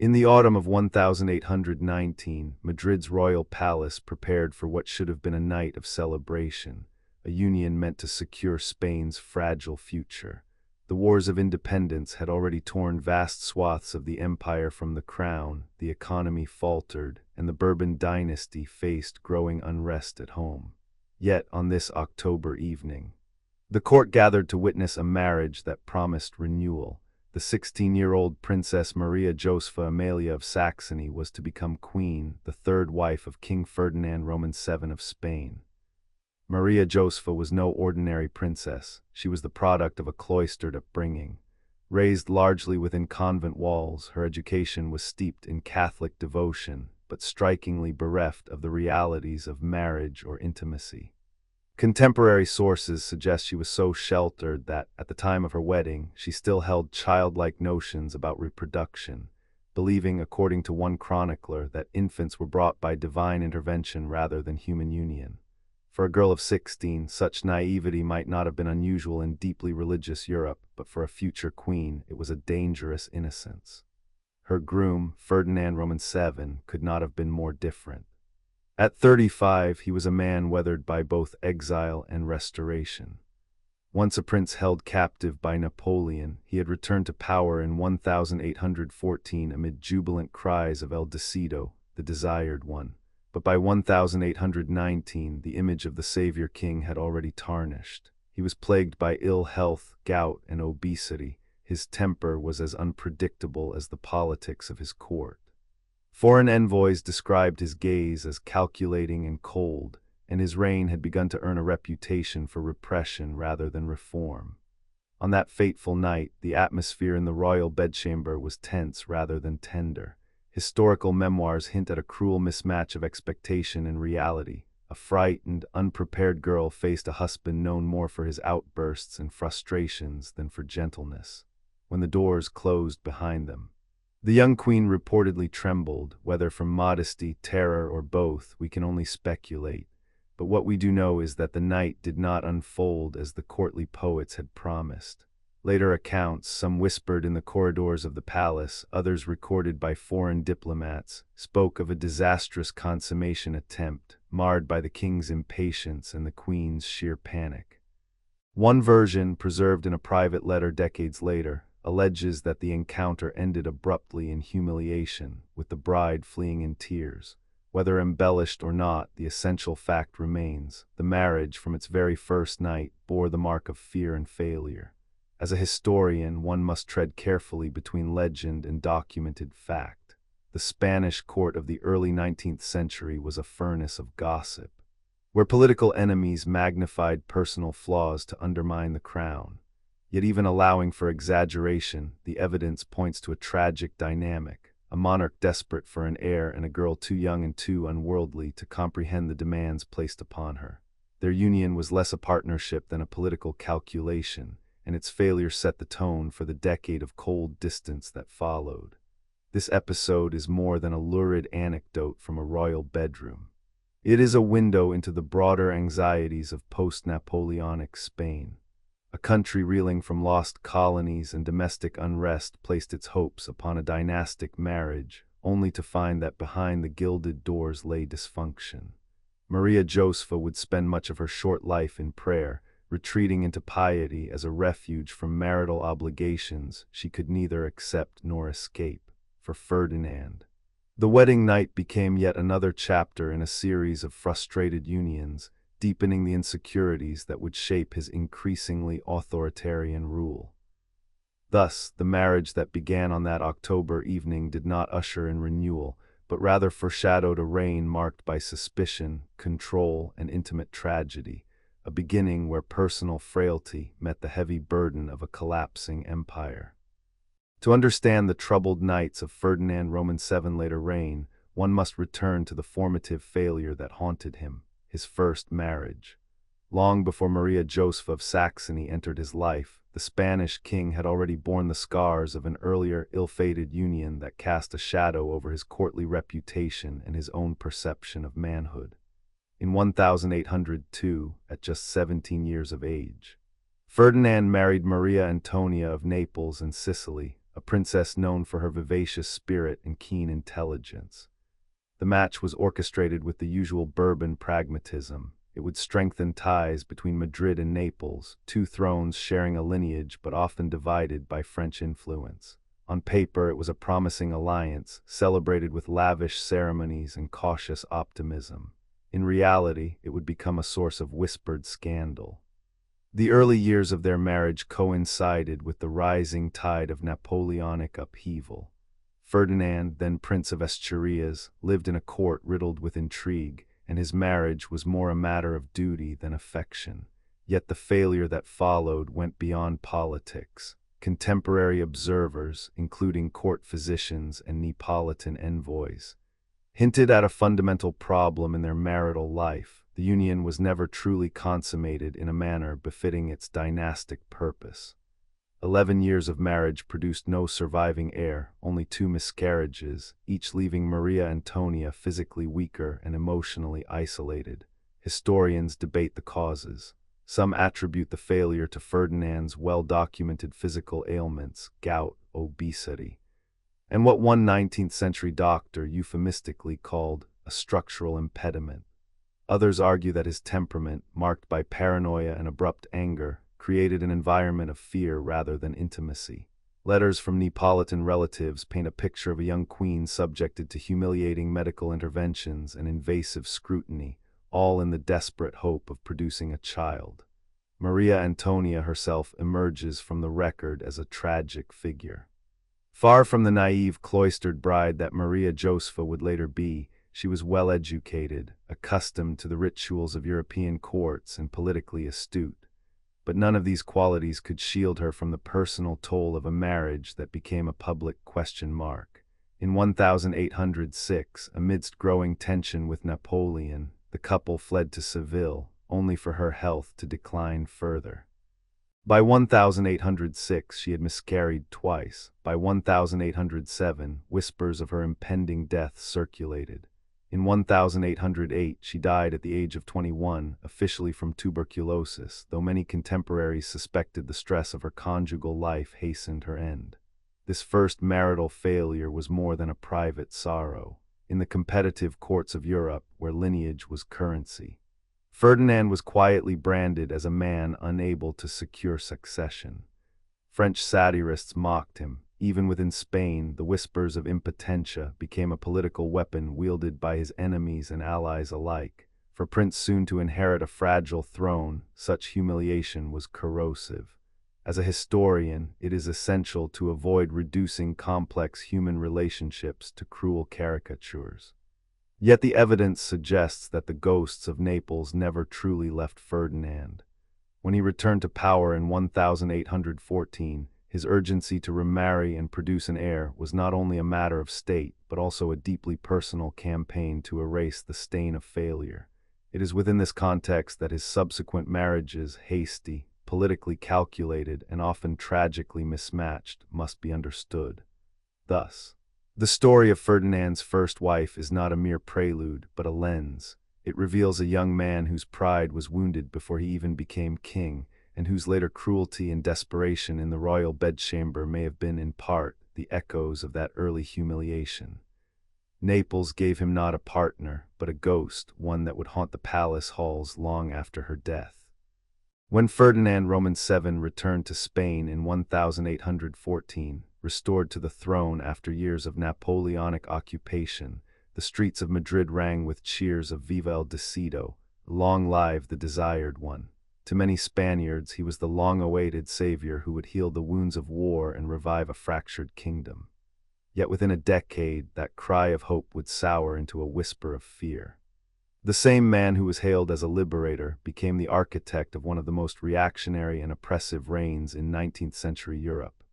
In the autumn of 1819, Madrid's royal palace prepared for what should have been a night of celebration, a union meant to secure Spain's fragile future. The wars of independence had already torn vast swaths of the empire from the crown, the economy faltered, and the Bourbon dynasty faced growing unrest at home. Yet, on this October evening, the court gathered to witness a marriage that promised renewal. The 16-year-old Princess Maria Josepha Amalia of Saxony was to become queen, the third wife of King Ferdinand VII of Spain. Maria Josepha was no ordinary princess. She was the product of a cloistered upbringing. Raised largely within convent walls, her education was steeped in Catholic devotion, but strikingly bereft of the realities of marriage or intimacy. Contemporary sources suggest she was so sheltered that, at the time of her wedding, she still held childlike notions about reproduction, believing, according to one chronicler, that infants were brought by divine intervention rather than human union. For a girl of 16, such naivety might not have been unusual in deeply religious Europe, but for a future queen, it was a dangerous innocence. Her groom, Ferdinand VII, could not have been more different. At 35, he was a man weathered by both exile and restoration. Once a prince held captive by Napoleon, he had returned to power in 1814 amid jubilant cries of El Decido, the desired one. But by 1819, the image of the savior king had already tarnished. He was plagued by ill health, gout, and obesity. His temper was as unpredictable as the politics of his court. Foreign envoys described his gaze as calculating and cold, and his reign had begun to earn a reputation for repression rather than reform. On that fateful night, the atmosphere in the royal bedchamber was tense rather than tender. Historical memoirs hint at a cruel mismatch of expectation and reality. A frightened, unprepared girl faced a husband known more for his outbursts and frustrations than for gentleness. When the doors closed behind them, the young queen reportedly trembled. Whether from modesty, terror, or both, we can only speculate. But what we do know is that the night did not unfold as the courtly poets had promised. Later accounts, some whispered in the corridors of the palace, others recorded by foreign diplomats, spoke of a disastrous consummation attempt, marred by the king's impatience and the queen's sheer panic. One version, preserved in a private letter decades later, alleges that the encounter ended abruptly in humiliation, with the bride fleeing in tears. Whether embellished or not, the essential fact remains: the marriage, from its very first night, bore the mark of fear and failure. As a historian, one must tread carefully between legend and documented fact. The Spanish court of the early 19th century was a furnace of gossip, where political enemies magnified personal flaws to undermine the crown. Yet even allowing for exaggeration, the evidence points to a tragic dynamic: a monarch desperate for an heir and a girl too young and too unworldly to comprehend the demands placed upon her. Their union was less a partnership than a political calculation, and its failure set the tone for the decade of cold distance that followed. This episode is more than a lurid anecdote from a royal bedroom. It is a window into the broader anxieties of post-Napoleonic Spain. A country reeling from lost colonies and domestic unrest placed its hopes upon a dynastic marriage, only to find that behind the gilded doors lay dysfunction. Maria Josepha would spend much of her short life in prayer, retreating into piety as a refuge from marital obligations she could neither accept nor escape. For Ferdinand, the wedding night became yet another chapter in a series of frustrated unions, deepening the insecurities that would shape his increasingly authoritarian rule. Thus, the marriage that began on that October evening did not usher in renewal, but rather foreshadowed a reign marked by suspicion, control, and intimate tragedy, a beginning where personal frailty met the heavy burden of a collapsing empire. To understand the troubled nights of Ferdinand VII's later reign, one must return to the formative failure that haunted him: his first marriage. Long before Maria Josepha of Saxony entered his life, the Spanish king had already borne the scars of an earlier ill-fated union that cast a shadow over his courtly reputation and his own perception of manhood. In 1802, at just 17 years of age, Ferdinand married Maria Antonia of Naples and Sicily, a princess known for her vivacious spirit and keen intelligence. The match was orchestrated with the usual Bourbon pragmatism. It would strengthen ties between Madrid and Naples, two thrones sharing a lineage but often divided by French influence. On paper, it was a promising alliance, celebrated with lavish ceremonies and cautious optimism. In reality, it would become a source of whispered scandal. The early years of their marriage coincided with the rising tide of Napoleonic upheaval. Ferdinand, then Prince of Asturias, lived in a court riddled with intrigue, and his marriage was more a matter of duty than affection. Yet the failure that followed went beyond politics. Contemporary observers, including court physicians and Neapolitan envoys, hinted at a fundamental problem in their marital life. The union was never truly consummated in a manner befitting its dynastic purpose. 11 years of marriage produced no surviving heir, only 2 miscarriages, each leaving Maria Antonia physically weaker and emotionally isolated. Historians debate the causes. Some attribute the failure to Ferdinand's well-documented physical ailments, gout, obesity, and what one 19th-century doctor euphemistically called a structural impediment. Others argue that his temperament, marked by paranoia and abrupt anger, created an environment of fear rather than intimacy. Letters from Neapolitan relatives paint a picture of a young queen subjected to humiliating medical interventions and invasive scrutiny, all in the desperate hope of producing a child. Maria Antonia herself emerges from the record as a tragic figure. Far from the naive cloistered bride that Maria Josepha would later be, she was well-educated, accustomed to the rituals of European courts, and politically astute. But none of these qualities could shield her from the personal toll of a marriage that became a public question mark. In 1806, amidst growing tension with Napoleon, the couple fled to Seville, only for her health to decline further. By 1806, she had miscarried twice. By 1807, whispers of her impending death circulated. In 1808, she died at the age of 21, officially from tuberculosis, though many contemporaries suspected the stress of her conjugal life hastened her end. This first marital failure was more than a private sorrow. In the competitive courts of Europe, where lineage was currency, Ferdinand was quietly branded as a man unable to secure succession. French satirists mocked him. Even within Spain, the whispers of impotentia became a political weapon wielded by his enemies and allies alike. For a prince soon to inherit a fragile throne, such humiliation was corrosive. As a historian, it is essential to avoid reducing complex human relationships to cruel caricatures. Yet the evidence suggests that the ghosts of Naples never truly left Ferdinand. When he returned to power in 1814, his urgency to remarry and produce an heir was not only a matter of state, but also a deeply personal campaign to erase the stain of failure. It is within this context that his subsequent marriages, hasty, politically calculated, and often tragically mismatched, must be understood. Thus, the story of Ferdinand's first wife is not a mere prelude, but a lens. It reveals a young man whose pride was wounded before he even became king, and whose later cruelty and desperation in the royal bedchamber may have been, in part, the echoes of that early humiliation. Naples gave him not a partner, but a ghost, one that would haunt the palace halls long after her death. When Ferdinand VII returned to Spain in 1814, restored to the throne after years of Napoleonic occupation, the streets of Madrid rang with cheers of "Viva el Decido," long live the desired one. To many Spaniards, he was the long-awaited savior who would heal the wounds of war and revive a fractured kingdom. Yet within a decade, that cry of hope would sour into a whisper of fear. The same man who was hailed as a liberator became the architect of one of the most reactionary and oppressive reigns in 19th-century Europe.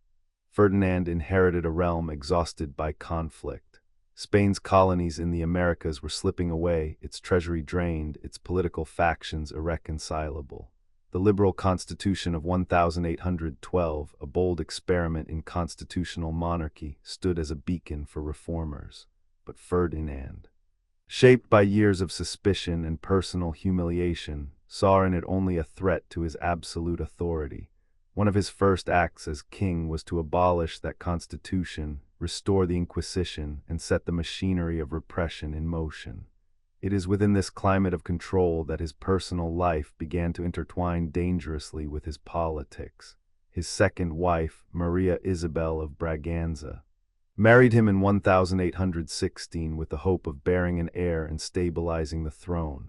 Ferdinand inherited a realm exhausted by conflict. Spain's colonies in the Americas were slipping away, its treasury drained, its political factions irreconcilable. The liberal constitution of 1812, a bold experiment in constitutional monarchy, stood as a beacon for reformers. But Ferdinand, shaped by years of suspicion and personal humiliation, saw in it only a threat to his absolute authority. One of his first acts as king was to abolish that constitution, restore the Inquisition, and set the machinery of repression in motion. It is within this climate of control that his personal life began to intertwine dangerously with his politics. His second wife, Maria Isabel of Braganza, married him in 1816 with the hope of bearing an heir and stabilizing the throne.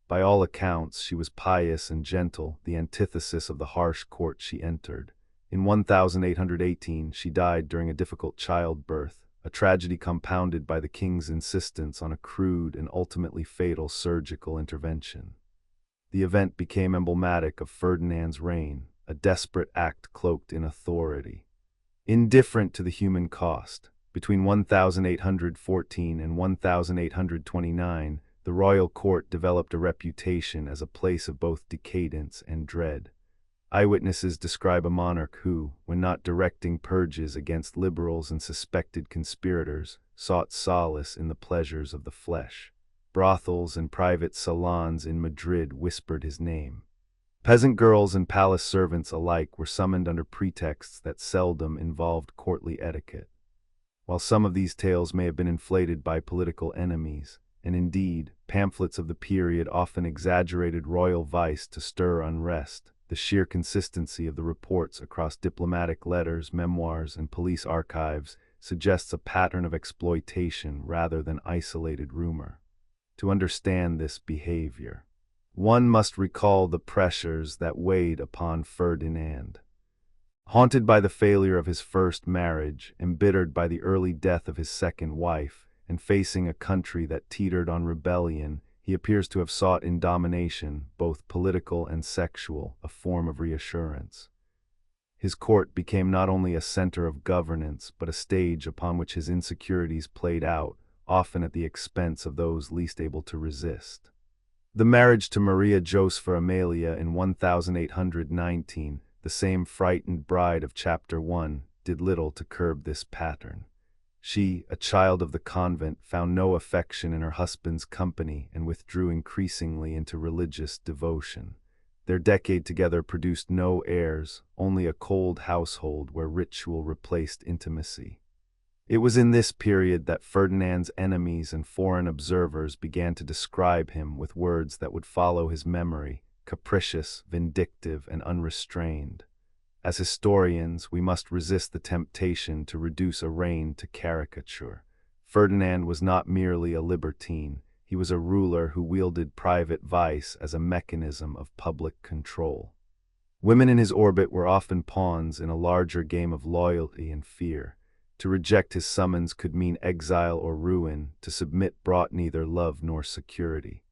By all accounts, she was pious and gentle, the antithesis of the harsh court she entered. In 1818, she died during a difficult childbirth, a tragedy compounded by the king's insistence on a crude and ultimately fatal surgical intervention. The event became emblematic of Ferdinand's reign, a desperate act cloaked in authority. Indifferent to the human cost, between 1814 and 1829, the royal court developed a reputation as a place of both decadence and dread. Eyewitnesses describe a monarch who, when not directing purges against liberals and suspected conspirators, sought solace in the pleasures of the flesh. Brothels and private salons in Madrid whispered his name. Peasant girls and palace servants alike were summoned under pretexts that seldom involved courtly etiquette. While some of these tales may have been inflated by political enemies, and indeed, pamphlets of the period often exaggerated royal vice to stir unrest, the sheer consistency of the reports across diplomatic letters, memoirs, and police archives suggests a pattern of exploitation rather than isolated rumor. To understand this behavior, one must recall the pressures that weighed upon Ferdinand. Haunted by the failure of his first marriage, embittered by the early death of his second wife, and facing a country that teetered on rebellion, he appears to have sought in domination, both political and sexual, a form of reassurance. His court became not only a center of governance, but a stage upon which his insecurities played out, often at the expense of those least able to resist. The marriage to Maria Josepha Amelia in 1819, the same frightened bride of Chapter 1, did little to curb this pattern. She, a child of the convent, found no affection in her husband's company and withdrew increasingly into religious devotion. Their decade together produced no heirs, only a cold household where ritual replaced intimacy. It was in this period that Ferdinand's enemies and foreign observers began to describe him with words that would follow his memory: capricious, vindictive, and unrestrained. As historians, we must resist the temptation to reduce a reign to caricature. Ferdinand was not merely a libertine, he was a ruler who wielded private vice as a mechanism of public control. Women in his orbit were often pawns in a larger game of loyalty and fear. To reject his summons could mean exile or ruin, to submit brought neither love nor security.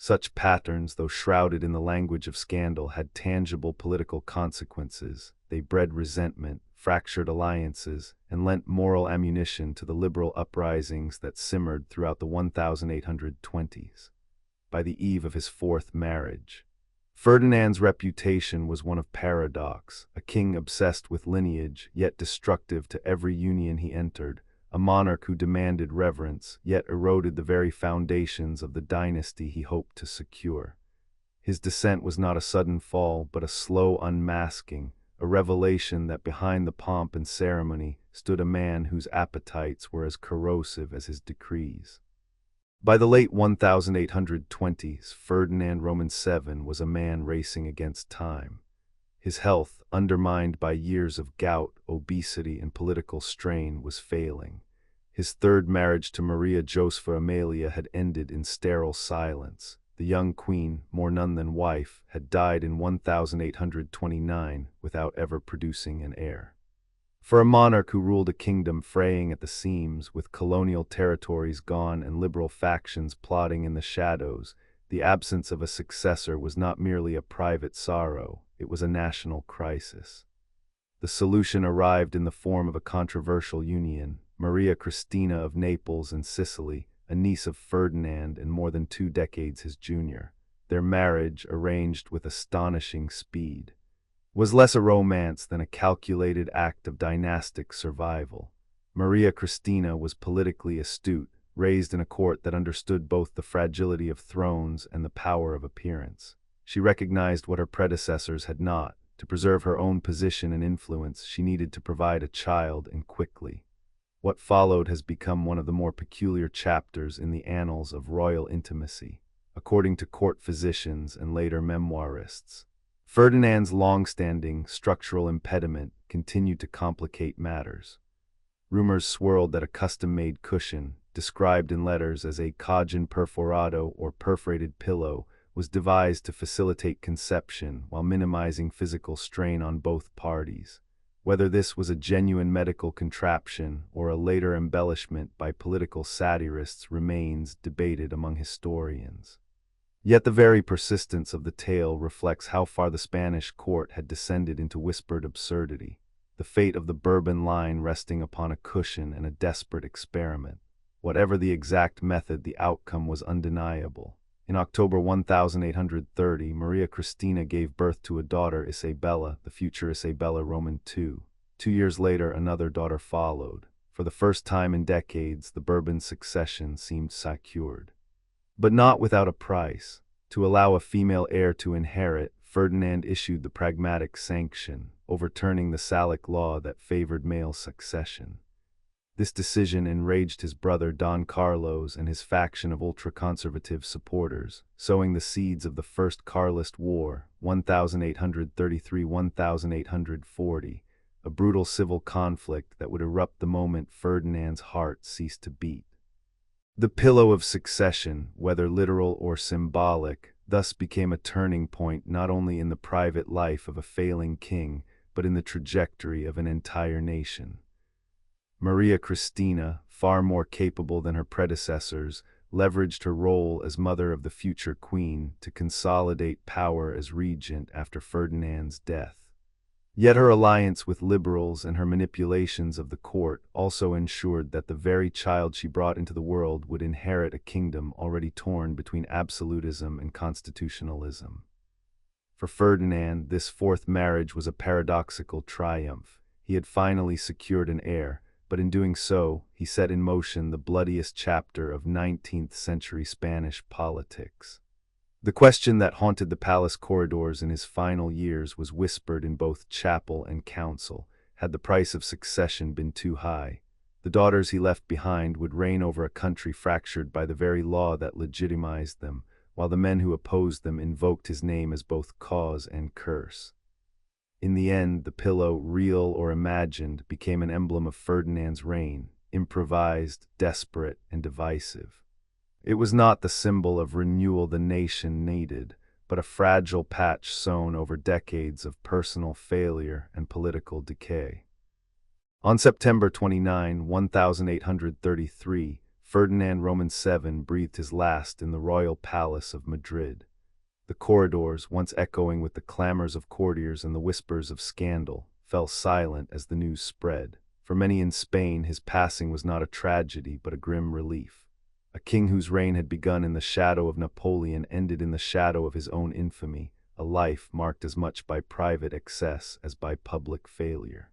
Such patterns, though shrouded in the language of scandal, had tangible political consequences. They bred resentment, fractured alliances, and lent moral ammunition to the liberal uprisings that simmered throughout the 1820s. By the eve of his fourth marriage, Ferdinand's reputation was one of paradox, a king obsessed with lineage, yet destructive to every union he entered, a monarch who demanded reverence, yet eroded the very foundations of the dynasty he hoped to secure. His descent was not a sudden fall, but a slow unmasking, a revelation that behind the pomp and ceremony stood a man whose appetites were as corrosive as his decrees. By the late 1820s, Ferdinand VII was a man racing against time. His health, undermined by years of gout, obesity, and political strain, was failing. His third marriage to Maria Josepha Amelia had ended in sterile silence. The young queen, more nun than wife, had died in 1829 without ever producing an heir. For a monarch who ruled a kingdom fraying at the seams, with colonial territories gone and liberal factions plotting in the shadows, the absence of a successor was not merely a private sorrow, it was a national crisis. The solution arrived in the form of a controversial union. Maria Cristina of Naples and Sicily, a niece of Ferdinand and more than 2 decades his junior. Their marriage, arranged with astonishing speed, was less a romance than a calculated act of dynastic survival. Maria Cristina was politically astute, raised in a court that understood both the fragility of thrones and the power of appearance. She recognized what her predecessors had not, To preserve her own position and influence, she needed to provide a child, and quickly. What followed has become one of the more peculiar chapters in the annals of royal intimacy, according to court physicians and later memoirists. Ferdinand's long-standing structural impediment continued to complicate matters. Rumors swirled that a custom-made cushion, described in letters as a cojín perforado or perforated pillow, was devised to facilitate conception while minimizing physical strain on both parties. Whether this was a genuine medical contraption or a later embellishment by political satirists remains debated among historians. Yet the very persistence of the tale reflects how far the Spanish court had descended into whispered absurdity, the fate of the Bourbon line resting upon a cushion and a desperate experiment. Whatever the exact method, the outcome was undeniable. In October 1830, Maria Cristina gave birth to a daughter, Isabella, the future Isabella Roman II. 2 years later, another daughter followed. For the first time in decades, the Bourbon succession seemed secured. But not without a price. To allow a female heir to inherit, Ferdinand issued the Pragmatic Sanction, overturning the Salic law that favored male succession. This decision enraged his brother Don Carlos and his faction of ultra-conservative supporters, sowing the seeds of the First Carlist War, 1833–1840, a brutal civil conflict that would erupt the moment Ferdinand's heart ceased to beat. The pillow of succession, whether literal or symbolic, thus became a turning point not only in the private life of a failing king, but in the trajectory of an entire nation. Maria Cristina, far more capable than her predecessors, leveraged her role as mother of the future queen to consolidate power as regent after Ferdinand's death. Yet her alliance with liberals and her manipulations of the court also ensured that the very child she brought into the world would inherit a kingdom already torn between absolutism and constitutionalism. For Ferdinand, this fourth marriage was a paradoxical triumph. He had finally secured an heir, but in doing so, he set in motion the bloodiest chapter of 19th-century Spanish politics. The question that haunted the palace corridors in his final years was whispered in both chapel and council. Had the price of succession been too high? The daughters he left behind would reign over a country fractured by the very law that legitimized them, while the men who opposed them invoked his name as both cause and curse. In the end, the pillow, real or imagined, became an emblem of Ferdinand's reign, improvised, desperate, and divisive. It was not the symbol of renewal the nation needed, but a fragile patch sewn over decades of personal failure and political decay. On September 29, 1833, Ferdinand Roman VII breathed his last in the royal palace of Madrid. The corridors, once echoing with the clamors of courtiers and the whispers of scandal, fell silent as the news spread. For many in Spain, his passing was not a tragedy but a grim relief. A king whose reign had begun in the shadow of Napoleon ended in the shadow of his own infamy, a life marked as much by private excess as by public failure.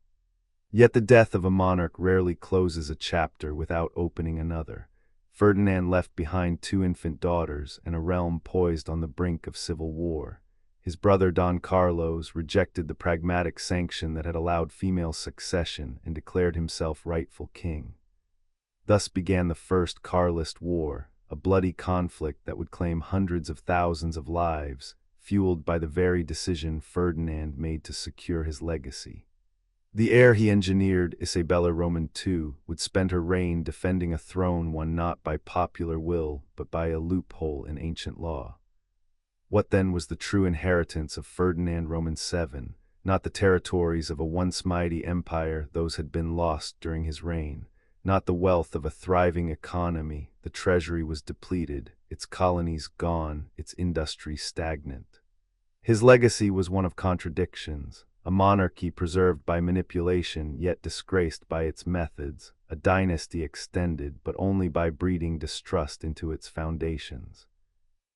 Yet the death of a monarch rarely closes a chapter without opening another. Ferdinand left behind 2 infant daughters and a realm poised on the brink of civil war. His brother Don Carlos rejected the Pragmatic Sanction that had allowed female succession and declared himself rightful king. Thus began the First Carlist War, a bloody conflict that would claim hundreds of thousands of lives, fueled by the very decision Ferdinand made to secure his legacy. The heir he engineered, Isabella Roman II, would spend her reign defending a throne won not by popular will but by a loophole in ancient law. What then was the true inheritance of Ferdinand Roman VII? Not the territories of a once mighty empire, those had been lost during his reign. Not the wealth of a thriving economy, the treasury was depleted, its colonies gone, its industry stagnant. His legacy was one of contradictions. A monarchy preserved by manipulation yet disgraced by its methods, a dynasty extended but only by breeding distrust into its foundations.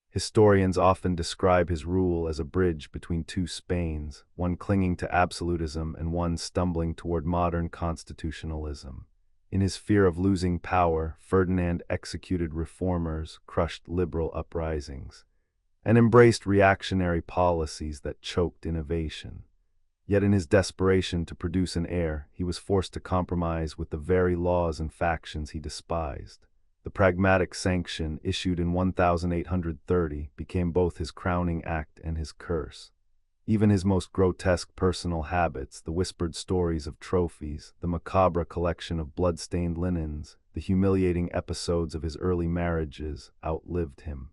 Historians often describe his rule as a bridge between 2 Spains, one clinging to absolutism and one stumbling toward modern constitutionalism. In his fear of losing power, Ferdinand executed reformers, crushed liberal uprisings, and embraced reactionary policies that choked innovation. Yet in his desperation to produce an heir, he was forced to compromise with the very laws and factions he despised. The Pragmatic Sanction, issued in 1830, became both his crowning act and his curse. Even his most grotesque personal habits, the whispered stories of trophies, the macabre collection of blood-stained linens, the humiliating episodes of his early marriages, outlived him,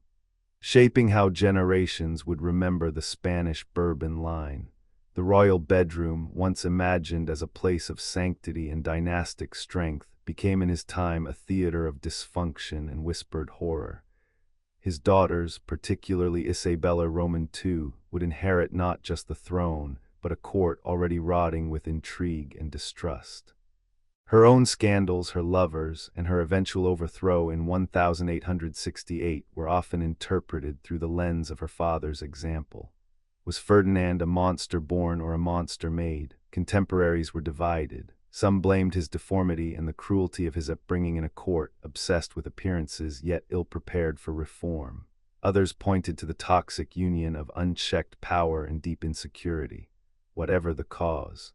shaping how generations would remember the Spanish Bourbon line. The royal bedroom, once imagined as a place of sanctity and dynastic strength, became in his time a theater of dysfunction and whispered horror. His daughters, particularly Isabella Roman II, would inherit not just the throne, but a court already rotting with intrigue and distrust. Her own scandals, her lovers, and her eventual overthrow in 1868 were often interpreted through the lens of her father's example. Was Ferdinand a monster born or a monster made? Contemporaries were divided. Some blamed his deformity and the cruelty of his upbringing in a court obsessed with appearances yet ill-prepared for reform. Others pointed to the toxic union of unchecked power and deep insecurity. Whatever the cause,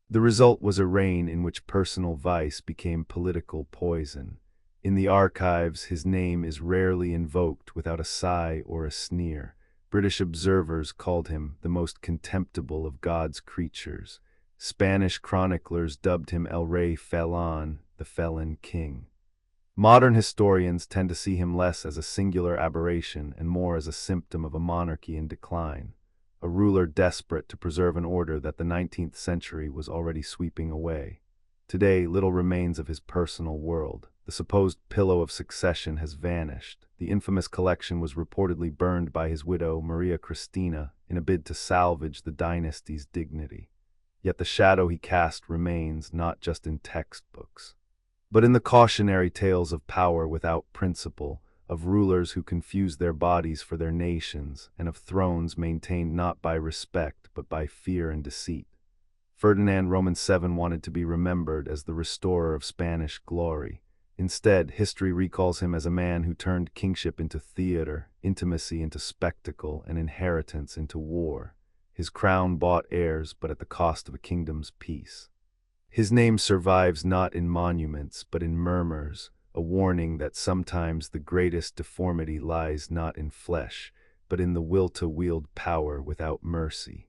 the result was a reign in which personal vice became political poison. In the archives, his name is rarely invoked without a sigh or a sneer. British observers called him the most contemptible of God's creatures. Spanish chroniclers dubbed him El Rey Felon, the felon king. Modern historians tend to see him less as a singular aberration and more as a symptom of a monarchy in decline, a ruler desperate to preserve an order that the 19th century was already sweeping away. Today, little remains of his personal world. The supposed pillow of succession has vanished. The infamous collection was reportedly burned by his widow, Maria Cristina, in a bid to salvage the dynasty's dignity. Yet the shadow he cast remains not just in textbooks, but in the cautionary tales of power without principle, of rulers who confuse their bodies for their nations, and of thrones maintained not by respect but by fear and deceit. Ferdinand VII wanted to be remembered as the restorer of Spanish glory. Instead, history recalls him as a man who turned kingship into theater, intimacy into spectacle, and inheritance into war. His crown bought heirs, but at the cost of a kingdom's peace. His name survives not in monuments, but in murmurs, a warning that sometimes the greatest deformity lies not in flesh, but in the will to wield power without mercy.